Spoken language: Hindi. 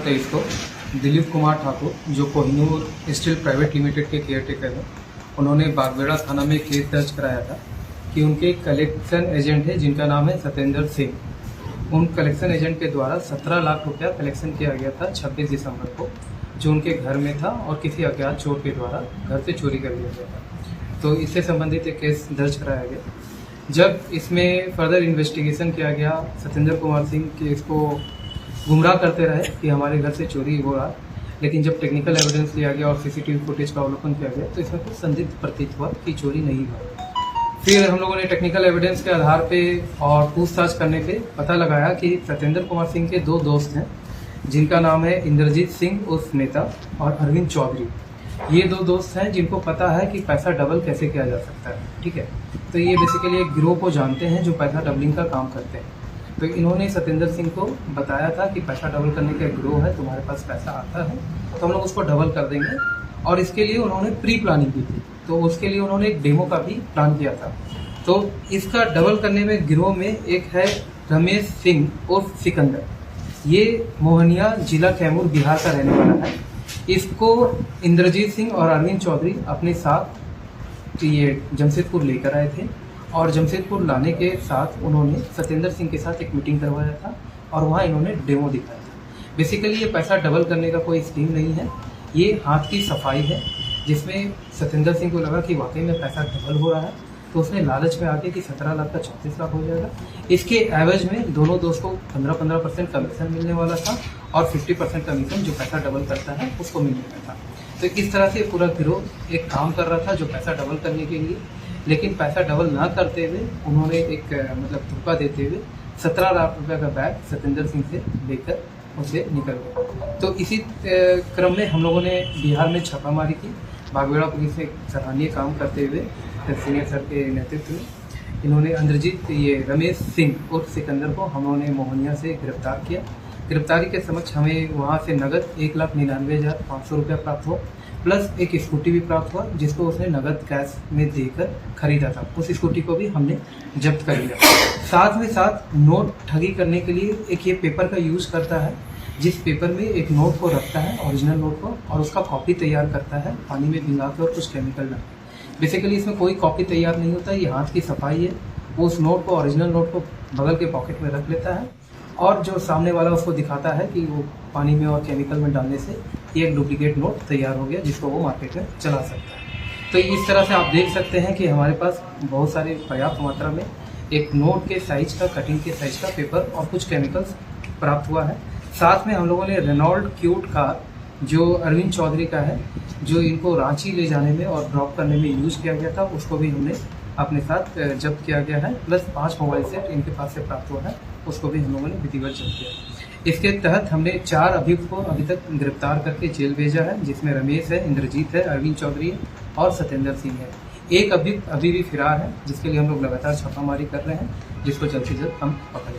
23 को दिलीप कुमार ठाकुर, जो कोहिनूर स्टील प्राइवेट लिमिटेड के केयरटेकर हैं, उन्होंने बागबेड़ा थाना में केस दर्ज कराया था कि उनके कलेक्शन एजेंट है जिनका नाम है सत्येंद्र सिंह। उन कलेक्शन एजेंट के द्वारा 17 लाख रुपया कलेक्शन किया गया था 26 दिसंबर को, जो उनके घर में था और किसी अज्ञात चोर के द्वारा घर से चोरी कर लिया गया था। तो इससे संबंधित एक केस दर्ज कराया गया। जब इसमें फर्दर इन्वेस्टिगेशन किया गया, सत्येंद्र कुमार सिंह के इसको गुमराह करते रहे कि हमारे घर से चोरी हो रहा, लेकिन जब टेक्निकल एविडेंस लिया गया और सीसीटीवी फुटेज का अवलोकन किया गया तो इसमें कुछ संदिग्ध प्रतीत हुआ कि चोरी नहीं हुआ। फिर हम लोगों ने टेक्निकल एविडेंस के आधार पे और पूछताछ करने पे पता लगाया कि सत्येंद्र कुमार सिंह के 2 दोस्त हैं जिनका नाम है इंद्रजीत सिंह उर्फ नेता और अरविंद चौधरी। ये 2 दोस्त हैं जिनको पता है कि पैसा डबल कैसे किया जा सकता है। ठीक है, तो ये बेसिकली एक गिरोह को जानते हैं जो पैसा डबलिंग का काम करते हैं। तो इन्होंने सत्येंद्र सिंह को बताया था कि पैसा डबल करने का एक गिरोह है, तुम्हारे पास पैसा आता है तो हम लोग उसको डबल कर देंगे, और इसके लिए उन्होंने प्री प्लानिंग की थी। तो उसके लिए उन्होंने एक डेमो का भी प्लान किया था। तो इसका डबल करने में गिरोह में एक है रमेश सिंह उर्फ सिकंदर। ये मोहनिया जिला कैमूर बिहार का रहने वाला है। इसको इंद्रजीत सिंह और अरविंद चौधरी अपने साथ ये जमशेदपुर लेकर आए थे, और जमशेदपुर लाने के साथ उन्होंने सत्येंद्र सिंह के साथ एक मीटिंग करवाया था और वहाँ इन्होंने डेमो दिखाया था। बेसिकली ये पैसा डबल करने का कोई स्कीम नहीं है, ये हाथ की सफाई है, जिसमें सत्येंद्र सिंह को लगा कि वाकई में पैसा डबल हो रहा है, तो उसने लालच में आके कि 17 लाख का 36 लाख हो जाएगा। इसके एवज में दोनों दोस्त को 15% कमीशन मिलने वाला था और 50% कमीशन जो पैसा डबल करता है उसको मिलने वाला था। तो इस तरह से पूरा गिरोह एक काम कर रहा था जो पैसा डबल करने के लिए, लेकिन पैसा डबल ना करते हुए उन्होंने एक धोखा देते हुए 17 लाख रुपये का बैग सत्येंद्र सिंह से लेकर उसे निकल गया। तो इसी क्रम में हम लोगों ने बिहार में छापामारी की। बागबेड़ा पुलिस ने सराहनीय काम करते हुए सीनियर सर के नेतृत्व में इन्होंने इंद्रजीत रमेश सिंह उर्फ सिकंदर को हम लोगों ने मोहनिया से गिरफ्तार किया। गिरफ्तारी के समक्ष हमें वहाँ से नगद 1,99,500 रुपया प्राप्त हुआ, प्लस एक स्कूटी भी प्राप्त हुआ जिसको उसने नगद कैश में देकर खरीदा था। उस स्कूटी को भी हमने जब्त कर लिया। साथ में साथ नोट ठगी करने के लिए एक ये पेपर का यूज़ करता है, जिस पेपर में एक नोट को रखता है, ओरिजिनल नोट को, और उसका कॉपी तैयार करता है पानी में भिंगा के और कुछ केमिकल डाल। बेसिकली इसमें कोई कॉपी तैयार नहीं होता, ये हाथ की सफाई है। वो उस नोट को, ओरिजिनल नोट को बगल के पॉकेट में रख लेता है और जो सामने वाला उसको दिखाता है कि वो पानी में और केमिकल में डालने से एक डुप्लीकेट नोट तैयार हो गया जिसको वो मार्केट में चला सकता है। तो इस तरह से आप देख सकते हैं कि हमारे पास बहुत सारे पर्याप्त मात्रा में एक नोट के साइज का, कटिंग के साइज का पेपर और कुछ केमिकल्स प्राप्त हुआ है। साथ में हम लोगों ने रेनॉल्ड क्यूट कार जो अरविंद चौधरी का है, जो इनको रांची ले जाने में और ड्रॉप करने में यूज़ किया गया था, उसको भी हमने अपने साथ जब्त किया गया है। प्लस 5 मोबाइल सेट इनके पास से प्राप्त हुआ है, उसको भी हम लोगों ने विधिवत जब्त किया। इसके तहत हमने 4 अभियुक्त को अभी तक गिरफ्तार करके जेल भेजा है, जिसमें रमेश है, इंद्रजीत है, अरविंद चौधरी है और सत्येंद्र सिंह है। एक अभियुक्त अभी भी फिरार है, जिसके लिए हम लोग लगातार छापामारी कर रहे हैं, जिसको जल्द से जल्द हम पकड़ें।